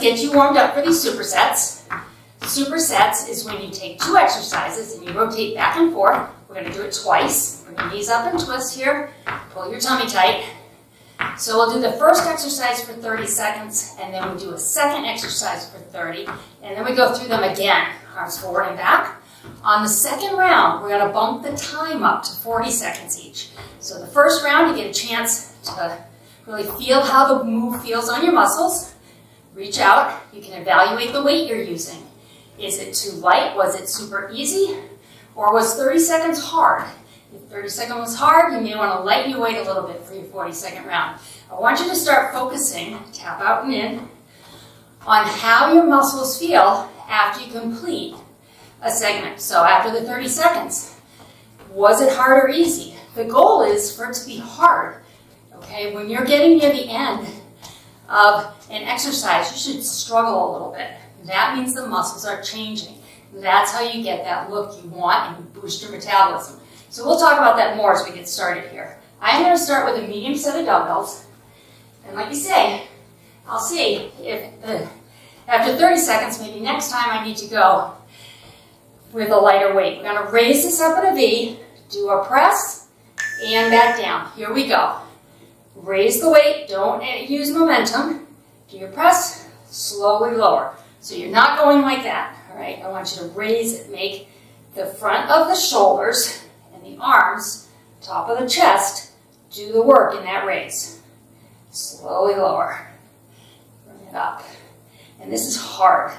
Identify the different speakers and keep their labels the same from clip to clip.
Speaker 1: get you warmed up for these supersets. Supersets is when you take 2 exercises and you rotate back and forth. We're going to do it twice. Bring your knees up and twist here. Pull your tummy tight. So we'll do the first exercise for 30 seconds, and then we do a second exercise for 30, and then we go through them again, arms forward and back. On the second round, we're going to bump the time up to 40 seconds each. So the first round, you get a chance to really feel how the move feels on your muscles. Reach out. You can evaluate the weight you're using. Is it too light? Was it super easy? Or was 30 seconds hard? If 30 seconds was hard, you may want to lighten your weight a little bit for your 40-second round. I want you to start focusing, tap out and in, on how your muscles feel after you complete a segment. So after the 30 seconds, was it hard or easy? The goal is for it to be hard. Okay, when you're getting near the end of an exercise, you should struggle a little bit. That means the muscles are changing. That's how you get that look you want and boost your metabolism. So we'll talk about that more as we get started here. I'm going to start with a medium set of dumbbells. And like you say, I'll see if after 30 seconds, maybe next time I need to go with a lighter weight. We're going to raise this up in a V, do a press, and back down. Here we go. Raise the weight, don't use momentum. Do your press, slowly lower. So you're not going like that, all right? I want you to raise it, make the front of the shoulders and the arms, top of the chest, do the work in that raise. Slowly lower, bring it up. And this is hard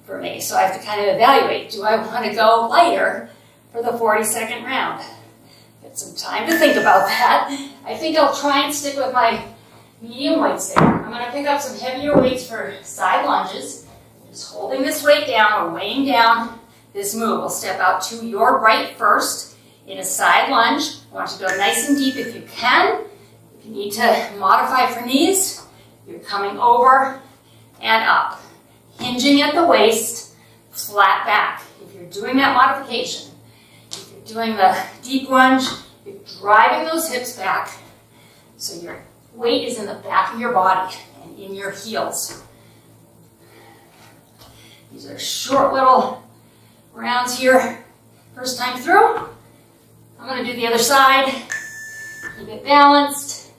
Speaker 1: for me, so I have to kind of evaluate, do I want to go lighter for the 40-second round? Get some time to think about that. I think I'll try and stick with my medium weights there. I'm going to pick up some heavier weights for side lunges. Just holding this weight down or weighing down this move. We'll step out to your right first in a side lunge. I want you to go nice and deep if you can. If you need to modify for knees, you're coming over and up. Hinging at the waist, flat back. If you're doing that modification, if you're doing the deep lunge, you're driving those hips back so your weight is in the back of your body and in your heels. These are short little rounds here. First time through. I'm going to do the other side. Keep it balanced.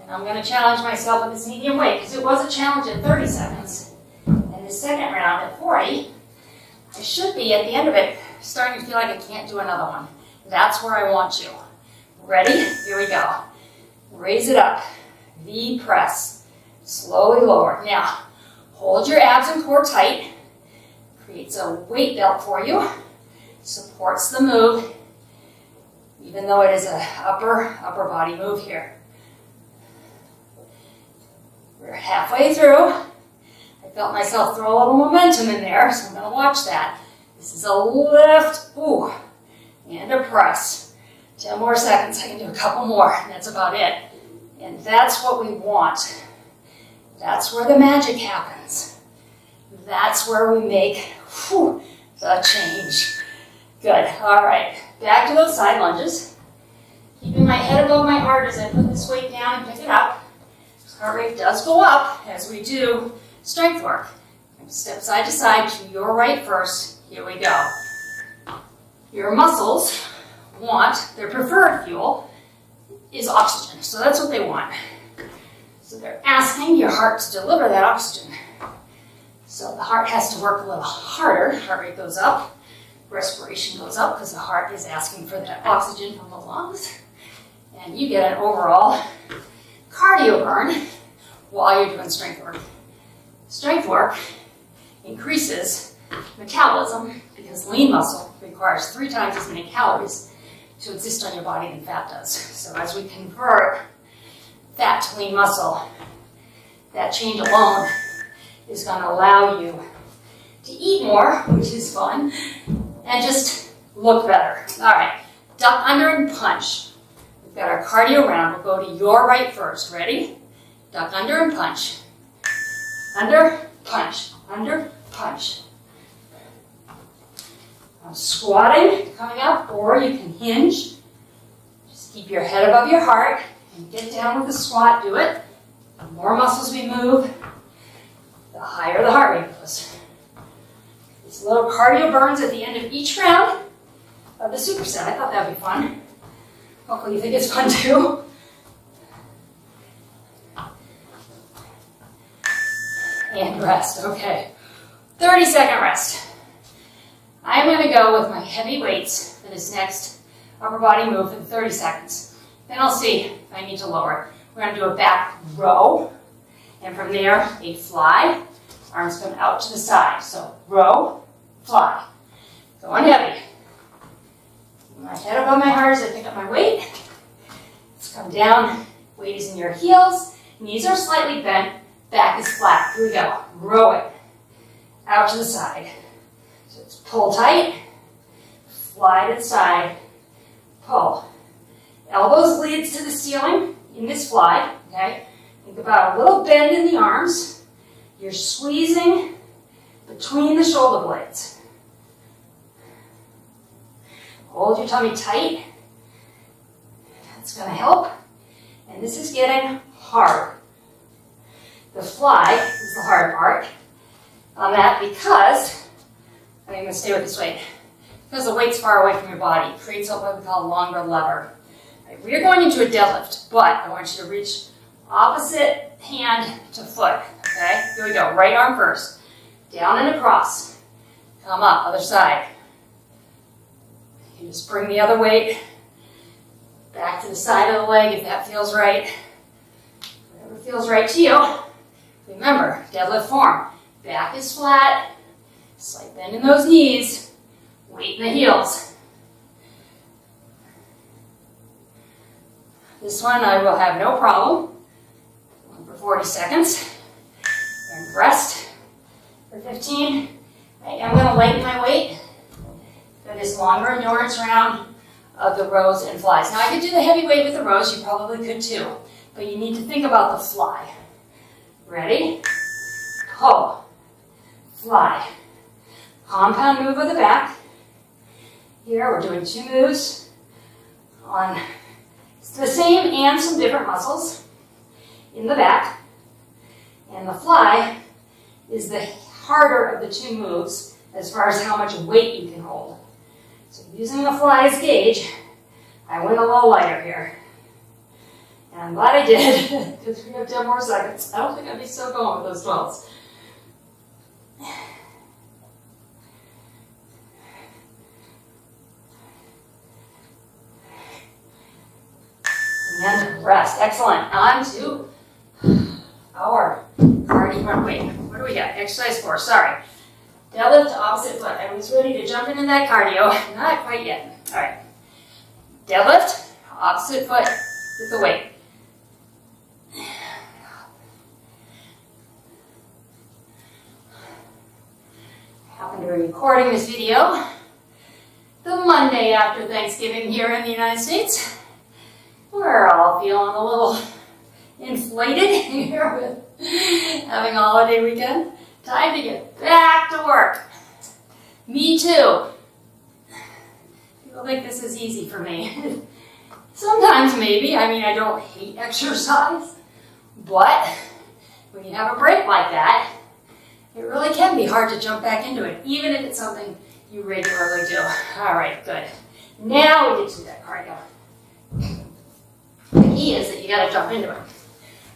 Speaker 1: And I'm going to challenge myself with this medium weight because it was a challenge at 30 seconds. And the second round at 40, I should be at the end of it starting to feel like I can't do another one. That's where I want you. Ready? Here we go. Raise it up. V press. Slowly lower. Now, hold your abs and core tight. Creates a weight belt for you. Supports the move, even though it is an upper body move here. We're halfway through. I felt myself throw a little momentum in there, so I'm going to watch that. This is a lift, ooh, and a press. 10 more seconds, I can do a couple more, and that's about it. And that's what we want. That's where the magic happens. That's where we make the change. Good, all right. Back to those side lunges. Keeping my head above my heart as I put this weight down and pick it up. Heart rate does go up as we do strength work. Step side to side to your right first. Here we go. Your muscles want, their preferred fuel is oxygen. So that's what they want. So they're asking your heart to deliver that oxygen. So the heart has to work a little harder. Heart rate goes up. Respiration goes up because the heart is asking for that oxygen from the lungs. And you get an overall cardio burn while you're doing strength work. Strength work increases metabolism because lean muscle requires 3 times as many calories to exist on your body than fat does. So as we convert fat to lean muscle, that change alone is going to allow you to eat more, which is fun, and just look better. All right, duck under and punch. We've got our cardio round. We'll go to your right first. Ready? Duck under and punch. Under, punch. Under, punch. I'm squatting, coming up, or you can hinge. Just keep your head above your heart and get down with the squat. Do it. The more muscles we move, the higher the heart rate goes. These little cardio burns at the end of each round of the superset. I thought that would be fun. Hopefully you think it's fun too. And rest, okay. 30-second rest. I am going to go with my heavy weights for this next upper body move for 30 seconds. Then I'll see if I need to lower it. We're going to do a back row, and from there, a fly. Arms come out to the side. So row, fly. Going heavy. My head above my heart as I pick up my weight. Let's come down. Weight is in your heels. Knees are slightly bent. Back is flat. Here we go. Row it. Out to the side. So it's pull tight. Fly to the side. Pull. Elbows leads to the ceiling in this fly. Okay? Think about a little bend in the arms. You're squeezing between the shoulder blades. Hold your tummy tight. That's going to help. And this is getting hard. The fly is the hard part on that because, I'm going to stay with this weight, because the weight's far away from your body. It creates what we call a longer lever. Right, we are going into a deadlift, but I want you to reach opposite hand to foot. Okay, here we go. Right arm first. Down and across. Come up, other side. You just bring the other weight back to the side of the leg if that feels right. Whatever feels right to you. Remember, deadlift form. Back is flat. Slight bend in those knees. Weight in the heels. This one I will have no problem. One for 40 seconds. And rest for 15. I am going to lighten my weight for this longer endurance round of the rows and flies. Now I could do the heavy weight with the rows, you probably could too, but you need to think about the fly. Ready? Pull. Fly. Compound move with the back. Here we're doing 2 moves on the same and some different muscles in the back. And the fly is the harder of the 2 moves as far as how much weight you can hold. So using the fly as gauge, I went a little lighter here. And I'm glad I did, because we have 10 more seconds. I don't think I'd be so going with those 12s. And rest. Excellent. On to our cardio. Wait, what do we got? Exercise 4. Sorry. Deadlift to opposite foot. I was ready to jump into that cardio. Not quite yet. All right. Deadlift, opposite foot with the weight. I happen to be recording this video the Monday after Thanksgiving here in the United States. We're all feeling a little inflated here with having a holiday weekend. Time to get back to work. Me too. People think this is easy for me. Sometimes maybe. I mean, I don't hate exercise. But when you have a break like that, it really can be hard to jump back into it, even if it's something you regularly do. All right, good. Now we get to that cardio. The key is that you got to jump into it.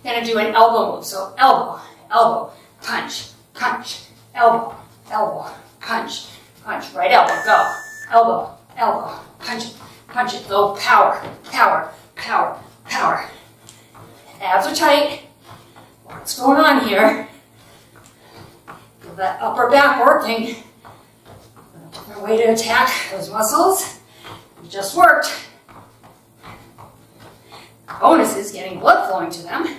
Speaker 1: You're going to do an elbow move. So elbow, elbow, punch, punch, elbow, elbow, punch, punch, right elbow, go. Elbow, elbow, punch it, go. Power, power, power, power. Abs are tight. What's going on here? Feel that upper back working. A different way to attack those muscles. We just worked. Bonus is getting blood flowing to them.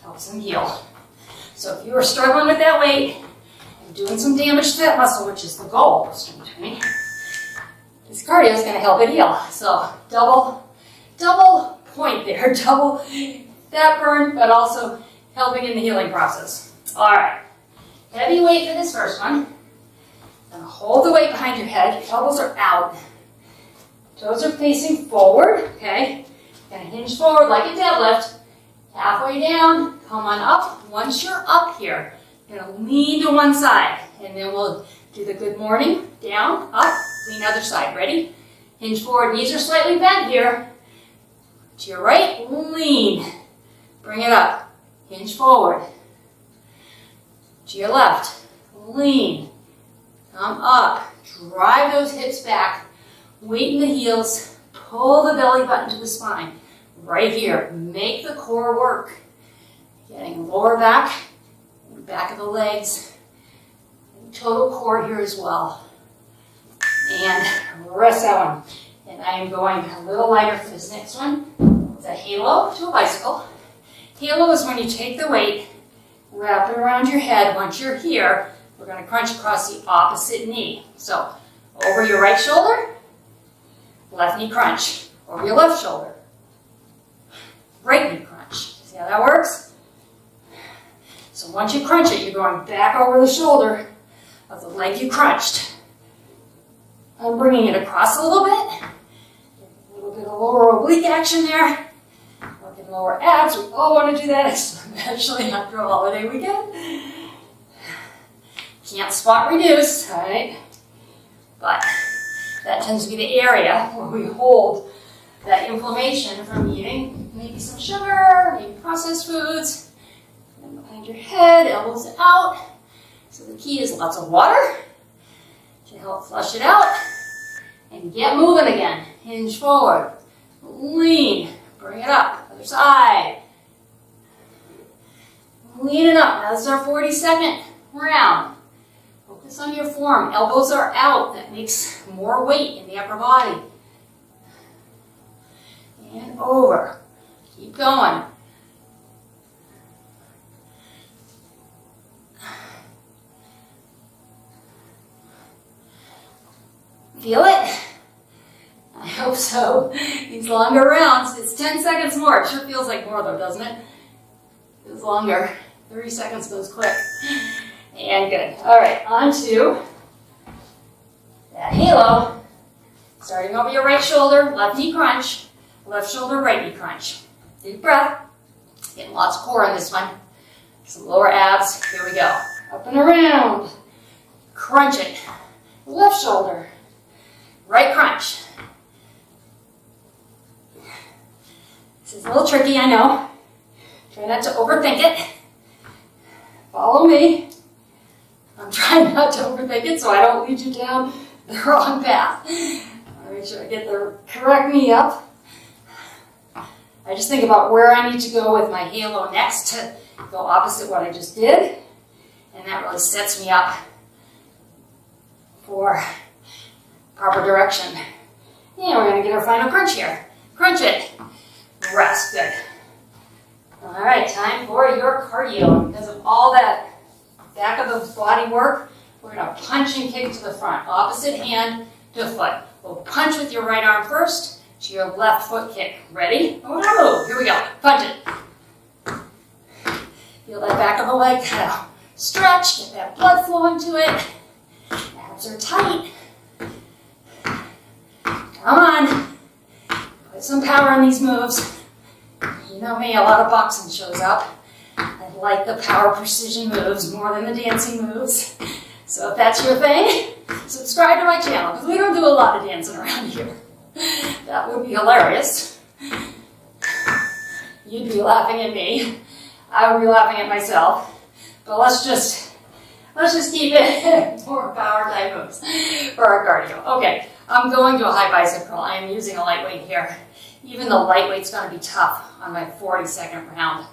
Speaker 1: Helps them heal. So if you are struggling with that weight and doing some damage to that muscle, which is the goal of strength training, this cardio is going to help it heal. So double point there, double fat burn, but also helping in the healing process. All right, heavy weight for this first one. Gonna hold the weight behind your head. Elbows are out. Toes are facing forward. Okay, gonna hinge forward like a deadlift. Halfway down, come on up. Once you're up here, You're gonna lean to one side, and then we'll do the good morning, down, up, lean other side. Ready? Hinge forward, knees are slightly bent here. To your right, lean. Bring it up. Hinge forward. To your left, lean. Come up. Drive those hips back. Weight in the heels. Pull the belly button to the spine. Right here. Make the core work. Getting lower back, back of the legs. Total core here as well. And rest that one. And I am going a little lighter for this next one. It's a halo to a bicycle. Halo is when you take the weight, wrap it around your head. Once you're here, we're going to crunch across the opposite knee. So, over your right shoulder, left knee crunch. Over your left shoulder, right knee crunch. See how that works? So once you crunch it, you're going back over the shoulder of the leg you crunched. I'm bringing it across a little bit. A little bit of lower oblique action there. Working lower abs. We all want to do that, especially after a holiday weekend. Can't spot reduce, all right? But that tends to be the area where we hold that inflammation from eating maybe some sugar, maybe processed foods. And behind your head, elbows out. So the key is lots of water to help flush it out. And get moving again. Hinge forward. Lean. Bring it up. Other side. Lean it up. Now this is our 40-second round. Focus on your form. Elbows are out. That makes more weight in the upper body. And over. Keep going. Feel it? I hope so. These longer rounds, it's 10 seconds more. It sure feels like more though, doesn't it? Feels longer. 30 seconds goes quick. And good. All right, on to that halo. Starting over your right shoulder, left knee crunch. Left shoulder, right knee crunch. Deep breath. Getting lots of core in this one. Some lower abs. Here we go. Up and around. Crunch it. Left shoulder. Right crunch. This is a little tricky, I know. Try not to overthink it. Follow me. I'm trying not to overthink it so I don't lead you down the wrong path. I'll make sure I get the correct knee up. I just think about where I need to go with my halo next to go opposite what I just did. And that really sets me up for proper direction. And we're going to get our final crunch here. Crunch it. Rest. Good. All right, time for your cardio. Because of all that back of the body work, we're going to punch and kick to the front. Opposite hand to foot. We'll punch with your right arm first to your left foot kick. Ready? Oh, here we go. Punch it. Feel that back of the leg kind of stretch. Get that blood flowing to it. Abs are tight. Come on. Put some power in these moves. You know me, a lot of boxing shows up. I like the power precision moves more than the dancing moves. So if that's your thing, subscribe to my channel because we don't do a lot of dancing around here. That would be hilarious. You'd be laughing at me. I would be laughing at myself. But let's just keep it more power type moves for our cardio. Okay, I'm going to a high bicep curl. I am using a lightweight here. Even the lightweight's going to be tough on my 40-second round.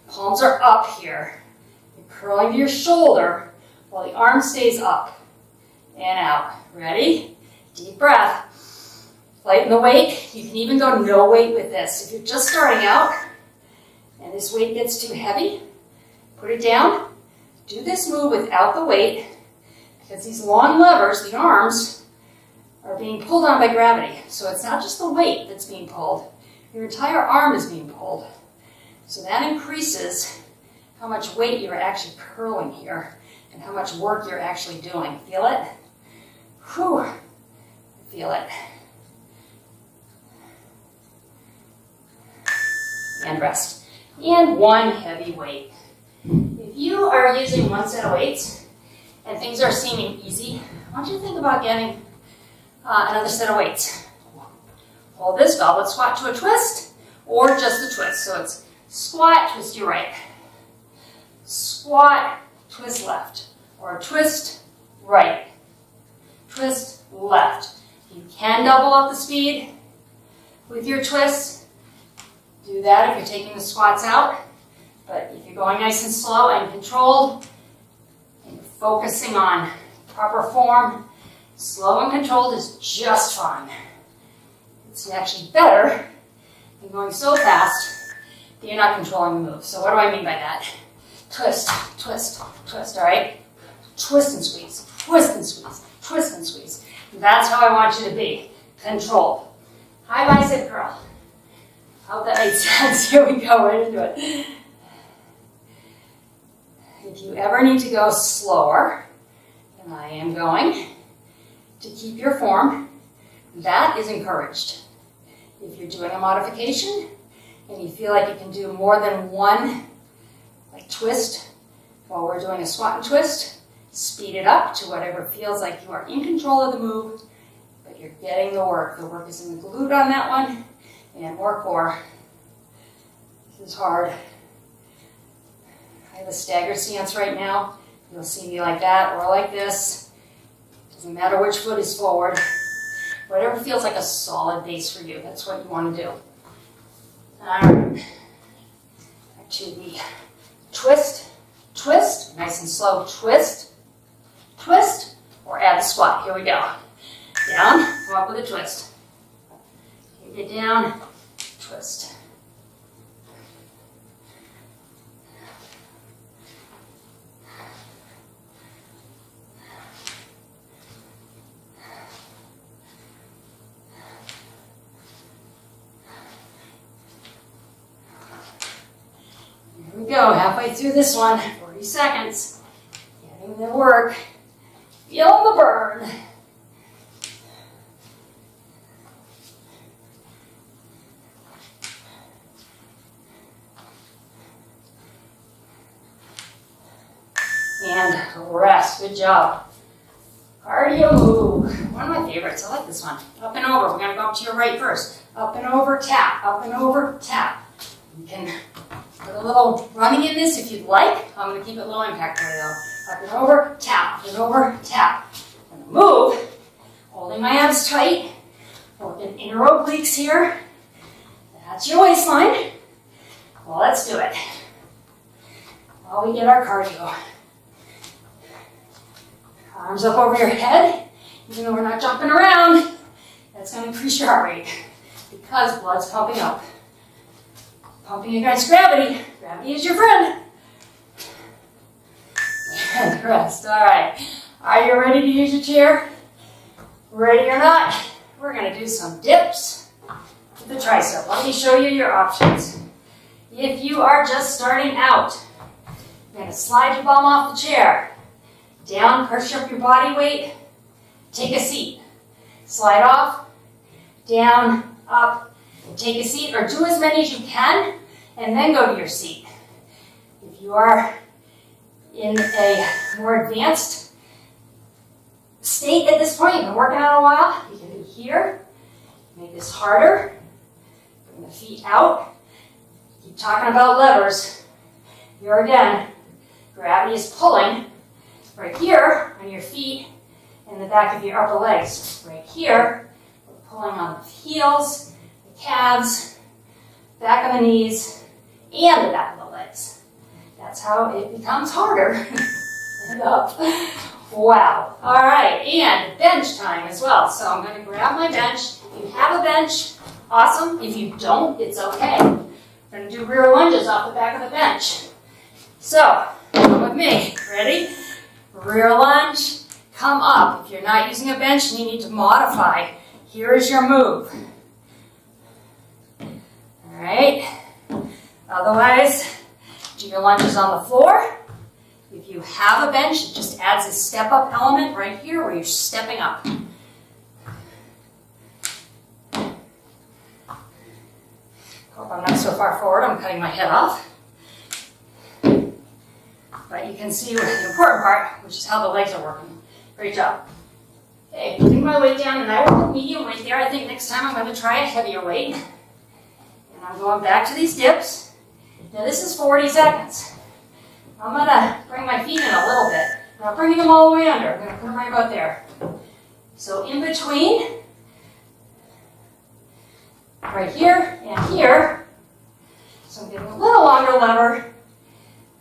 Speaker 1: Palms are up here. You're curling to your shoulder while the arm stays up and out. Ready? Deep breath. Lighten the weight. You can even go no weight with this. If you're just starting out and this weight gets too heavy, put it down. Do this move without the weight because these long levers, the arms, are being pulled on by gravity. So it's not just the weight that's being pulled. Your entire arm is being pulled. So that increases how much weight you're actually curling here and how much work you're actually doing. Feel it? Whew. Feel it. And rest. And one heavy weight. If you you are using one set of weights and things are seeming easy, I want you to think about getting another set of weights. Hold this goblet squat to a twist, or just a twist. So it's squat, twist your right. Squat, twist left. Or twist right. Twist left. You can double up the speed with your twists. Do that if you're taking the squats out. But if you're going nice and slow and controlled, and you're focusing on proper form, slow and controlled is just fine. It's actually better than going so fast that you're not controlling the move. So what do I mean by that? Twist, twist, twist, all right? Twist and squeeze, twist and squeeze, twist and squeeze. That's how I want you to be. Control. High bicep curl. Hope that makes sense. Here we go, right into it. If you ever need to go slower than I am going to keep your form, that is encouraged. If you're doing a modification and you feel like you can do more than one twist while we're doing a squat and twist, speed it up to whatever feels like you are in control of the move, but you're getting the work. The work is in the glute on that one and more core. This is hard. I have a staggered stance right now. You'll see me like that or like this. Doesn't matter which foot is forward. Whatever feels like a solid base for you, that's what you want to do. All right. Back to the twist, twist, nice and slow, twist, twist, or add the squat. Here we go. Down, go up with a twist. Take it down, twist. Here we go, halfway through this one, 40 seconds. Getting the work, feeling the burn. And rest, good job. Cardio move, one of my favorites, I like this one. Up and over, we're gonna go up to your right first. Up and over, tap, up and over, tap. You can put a little running in this if you'd like. I'm gonna keep it low impact for you though. Up and over, tap, up and over, tap. And move, holding my abs tight, working inner obliques here. That's your waistline. Well, let's do it. While we get our cardio. Arms up over your head, even though we're not jumping around, that's going to increase your heart rate because blood's pumping up. Pumping against gravity. Gravity is your friend. And rest. All right. Are you ready to use your chair? Ready or not? We're going to do some dips with the tricep. Let me show you your options. If you are just starting out, you're going to slide your bum off the chair. Down, push up your body weight, take a seat. Slide off, down, up, take a seat, or do as many as you can, and then go to your seat. If you are in a more advanced state at this point, you've been working out a while, you can do here, make this harder, bring the feet out, keep talking about levers. Here again, gravity is pulling. Right here on your feet and the back of your upper legs. Right here, we're pulling on the heels, the calves, back of the knees, and the back of the legs. That's how it becomes harder. And up. Wow. All right, and bench time as well. So I'm going to grab my bench. If you have a bench, awesome. If you don't, it's okay. We're going to do rear lunges off the back of the bench. So, come with me. Ready? Rear lunge, come up. If you're not using a bench and you need to modify, here is your move. All right. Otherwise, do your lunges on the floor. If you have a bench, it just adds a step-up element right here where you're stepping up. Hope I'm not so far forward, I'm cutting my head off. But you can see the important part, which is how the legs are working. Great job. Okay, putting my weight down, and I will put medium weight there. I think next time I'm going to try a heavier weight. And I'm going back to these dips. Now this is 40 seconds. I'm going to bring my feet in a little bit. I'm not bringing them all the way under. I'm going to put them right about there. So in between, right here and here. So I'm getting a little longer lever,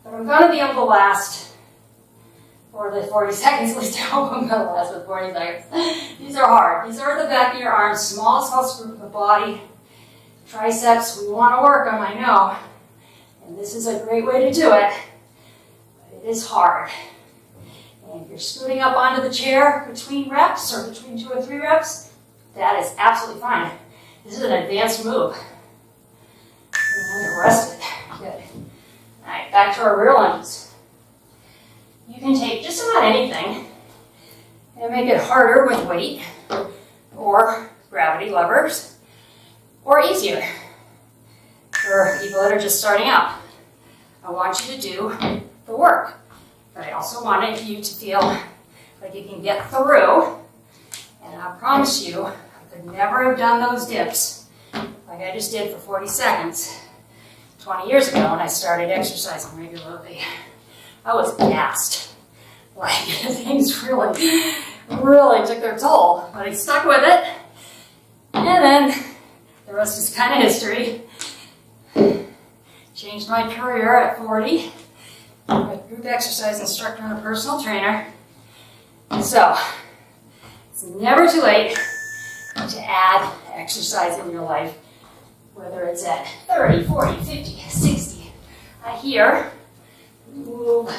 Speaker 1: but I'm going to be able to last for the 40 seconds. At least I hope I'm going to last with 40 seconds. These are hard. These are the back of your arms, smallest muscle group of the body. Triceps, we want to work them, I know. And this is a great way to do it, but it is hard. And if you're scooting up onto the chair between reps or between 2 or 3 reps, that is absolutely fine. This is an advanced move. And rest it. Good. All right, back to our rear lunges. You can take just about anything and make it harder with weight or gravity levers, or easier for people that are just starting out. I want you to do the work, but I also wanted you to feel like you can get through, and I promise you, I could never have done those dips like I just did for 40 seconds 20 years ago when I started exercising regularly. I was gassed. Like, things really took their toll. But I stuck with it. And then the rest is kind of history. Changed my career at 40. I'm a group exercise instructor and a personal trainer. So, it's never too late to add exercise in your life. Whether it's at 30, 40, 50, 60. Here, move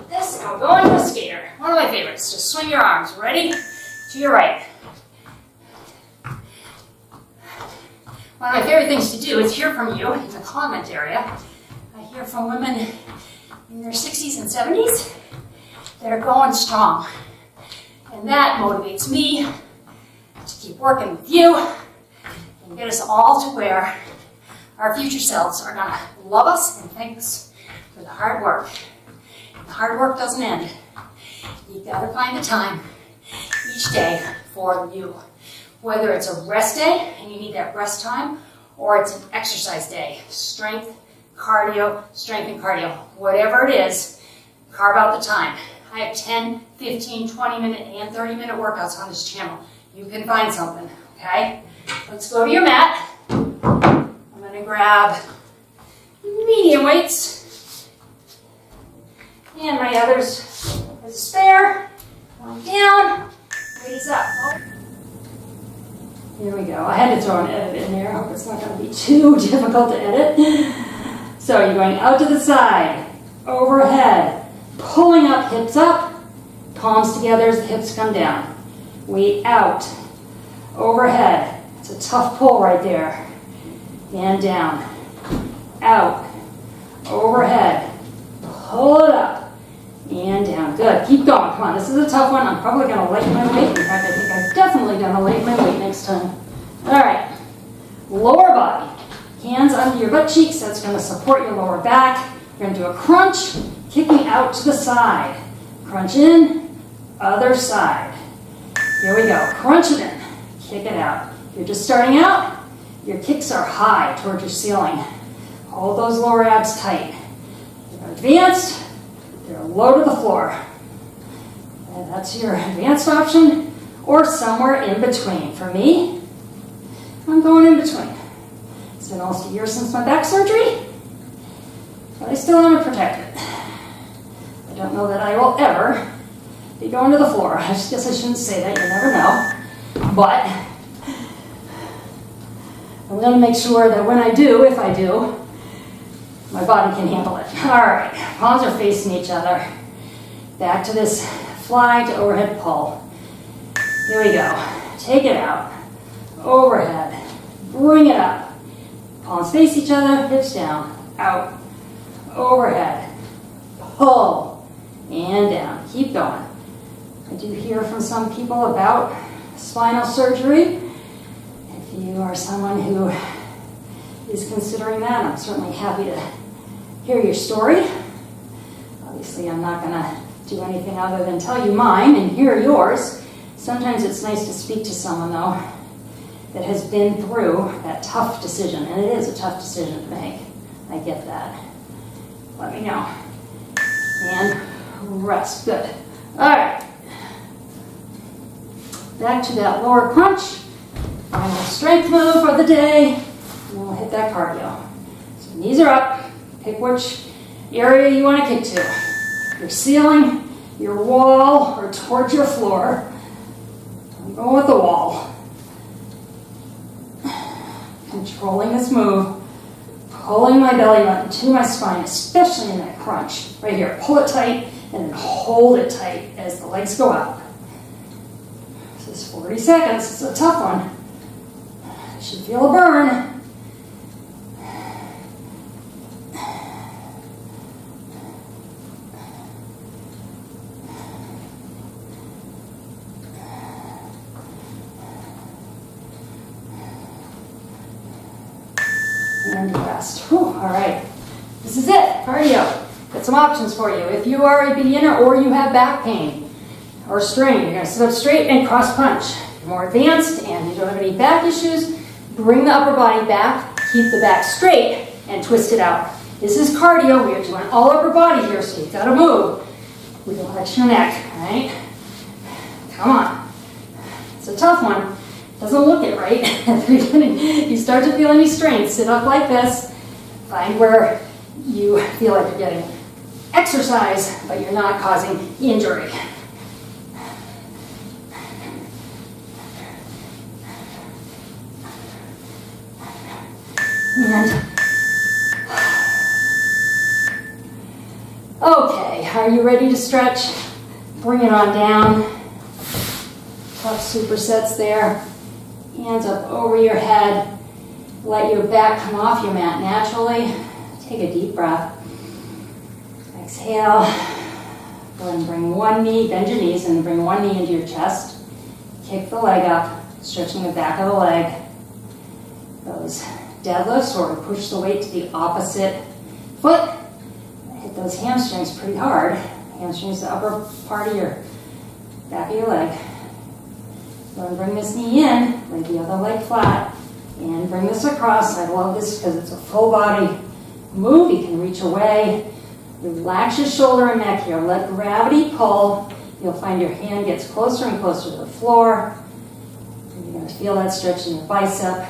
Speaker 1: this, and I'm going to a skater. One of my favorites. Just swing your arms. Ready? To your right. One of my favorite things to do is hear from you in the comment area. I hear from women in their 60s and 70s that are going strong. And that motivates me to keep working with you and get us all to where our future selves are going to love us and thank us for the hard work. The hard work doesn't end. You've got to find the time each day for you. Whether it's a rest day and you need that rest time, or it's an exercise day, strength and cardio, whatever it is, carve out the time. I have 10, 15, 20-minute, and 30-minute workouts on this channel. You can find something, okay? Let's go to your mat. I'm going to grab medium weights and my others as a spare. Going down, weight is up. Here we go. I had to throw an edit in there. I hope it's not going to be too difficult to edit. So you're going out to the side, overhead, pulling up, hips up, palms together as the hips come down. Weight out, overhead. It's a tough pull right there. And down, out, overhead. Pull it up, and down. Good. Keep going. Come on. This is a tough one. I'm probably going to lighten my weight. In fact, I think I'm definitely going to lighten my weight next time. All right. Lower body. Hands under your butt cheeks. That's going to support your lower back. You're going to do a crunch, kicking out to the side. Crunch in, other side. Here we go. Crunch it in. Kick it out. If you're just starting out, your kicks are high towards your ceiling. Hold those lower abs tight. If you're advanced, they're low to the floor. And that's your advanced option, or somewhere in between. For me, I'm going in between. It's been almost a year since my back surgery, but I still want to protect it. I don't know that I will ever be going to the floor. I just guess I shouldn't say that. You never know. But I'm going to make sure that when I do, if I do, my body can handle it. All right, palms are facing each other. Back to this fly to overhead pull. Here we go. Take it out. Overhead. Bring it up. Palms face each other, hips down. Out. Overhead. Pull. And down. Keep going. I do hear from some people about spinal surgery. If you are someone who is considering that, I'm certainly happy to hear your story. Obviously, I'm not going to do anything other than tell you mine and hear yours. Sometimes it's nice to speak to someone, though, that has been through that tough decision, and it is a tough decision to make. I get that. Let me know. And rest. Good. All right. Back to that lower crunch. Final strength move for the day. And then we'll hit that cardio. So knees are up. Pick which area you want to kick to. Your ceiling, your wall, or towards your floor. I'm going with the wall. Controlling this move. Pulling my belly button to my spine, especially in that crunch. Right here. Pull it tight and then hold it tight as the legs go out. This is 40 seconds. It's a tough one. You should feel a burn. And rest. Whew, all right. This is it. Cardio. Got some options for you. If you are a beginner or you have back pain or strain, you're going to sit up straight and cross punch. If you're more advanced and you don't have any back issues, bring the upper body back, keep the back straight, and twist it out. This is cardio. We are doing all upper body here, so you've got to move. We don't touch your neck, all right? Come on. It's a tough one. Doesn't look it right at the beginning. You start to feel any strain, sit up like this. Find where you feel like you're getting exercise, but you're not causing injury. And okay, are you ready to stretch? Bring it on down. Tough supersets there. Hands up over your head. Let your back come off your mat naturally. Take a deep breath. Exhale. Go ahead and bring one knee, bend your knees, and bring one knee into your chest. Kick the leg up, stretching the back of the leg. Those deadlifts, or push the weight to the opposite foot. Hit those hamstrings pretty hard. Hamstrings, the upper part of your back of your leg. Go ahead and bring this knee in, lay the other leg flat, and bring this across. I love this because it's a full body move. You can reach away. Relax your shoulder and neck here. Let gravity pull. You'll find your hand gets closer and closer to the floor. And you're going to feel that stretch in your bicep,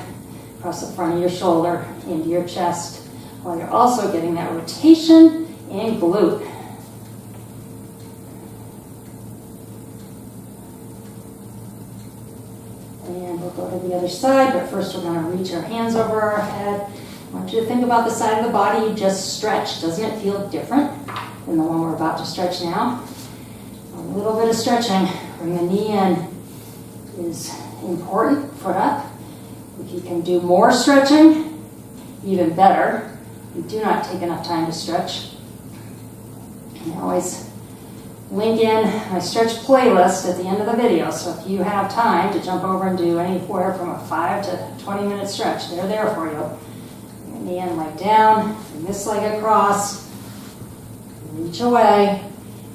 Speaker 1: across the front of your shoulder, into your chest, while you're also getting that rotation and glute. And we'll go to the other side, but first we're going to reach our hands over our head. I want you to think about the side of the body you just stretched. Doesn't it feel different than the one we're about to stretch now? A little bit of stretching. Bring the knee in is important. Foot up. If you can do more stretching, even better. You do not take enough time to stretch. I always link in my stretch playlist at the end of the video, so if you have time to jump over and do anywhere from a 5 to 20 minute stretch, they're there for you. Bring the knee in, leg down, bring this leg across, reach away,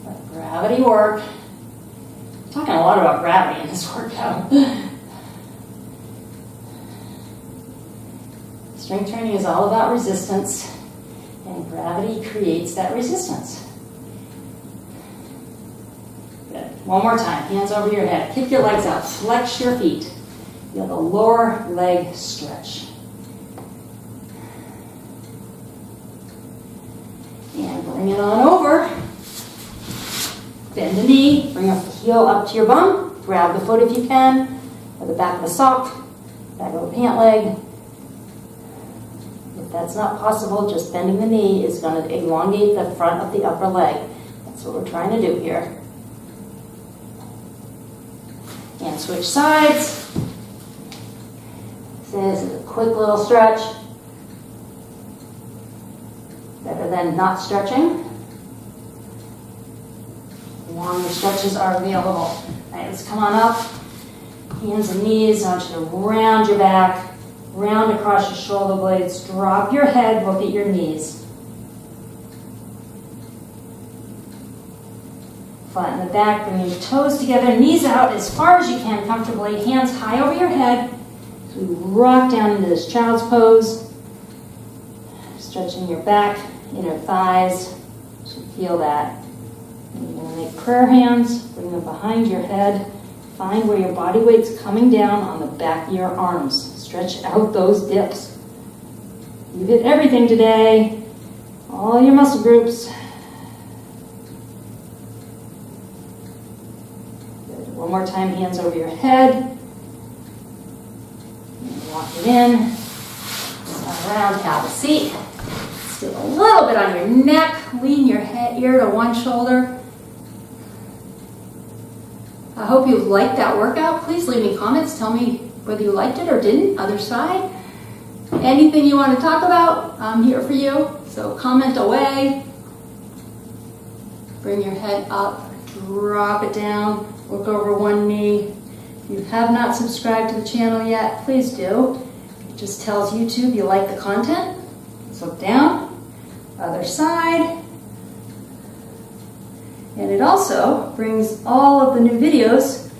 Speaker 1: let gravity work. I'm talking a lot about gravity in this workout. Strength training is all about resistance, and gravity creates that resistance. Good. One more time. Hands over your head. Kick your legs out. Flex your feet. Feel the lower leg stretch. And bring it on over. Bend the knee. Bring the heel up to your bum. Grab the foot if you can, or the back of the sock, back of the pant leg. If that's not possible, just bending the knee is going to elongate the front of the upper leg. That's what we're trying to do here. And switch sides. This is a quick little stretch. Better than not stretching. Longer stretches are available. All right, let's come on up. Hands and knees. I want you to round your back, round across your shoulder blades. Drop your head, look at your knees.
Speaker 2: Flatten the back, bring your toes together, knees out as far as you can comfortably, hands high over your head. So we rock down into this child's pose. Stretching your back, inner thighs. You should feel that. And you're going to make prayer hands, bring them behind your head. Find where your body weight's coming down on the back of your arms. Stretch out those dips. You hit everything today. All your muscle groups. Good. One more time, hands over your head. And lock it in. Around, have a seat. Still a little bit on your neck. Lean your head, ear to one shoulder. I hope you liked that workout. Please leave me comments. Tell me whether you liked it or didn't. Other side. Anything you want to talk about, I'm here for you. So comment away. Bring your head up. Drop it down. Look over one knee. If you have not subscribed to the channel yet, please do. It just tells YouTube you like the content. Let's look down. Other side. And it also brings all of the new videos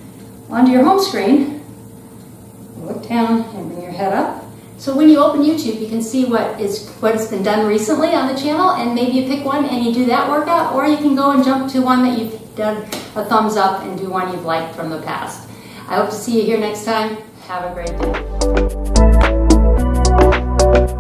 Speaker 2: onto your home screen. Look down and bring your head up. So when you open YouTube, you can see what has been done recently on the channel, and maybe you pick one and you do that workout, or you can go and jump to one that you've done a thumbs up and do one you've liked from the past. I hope to see you here next time. Have a great day.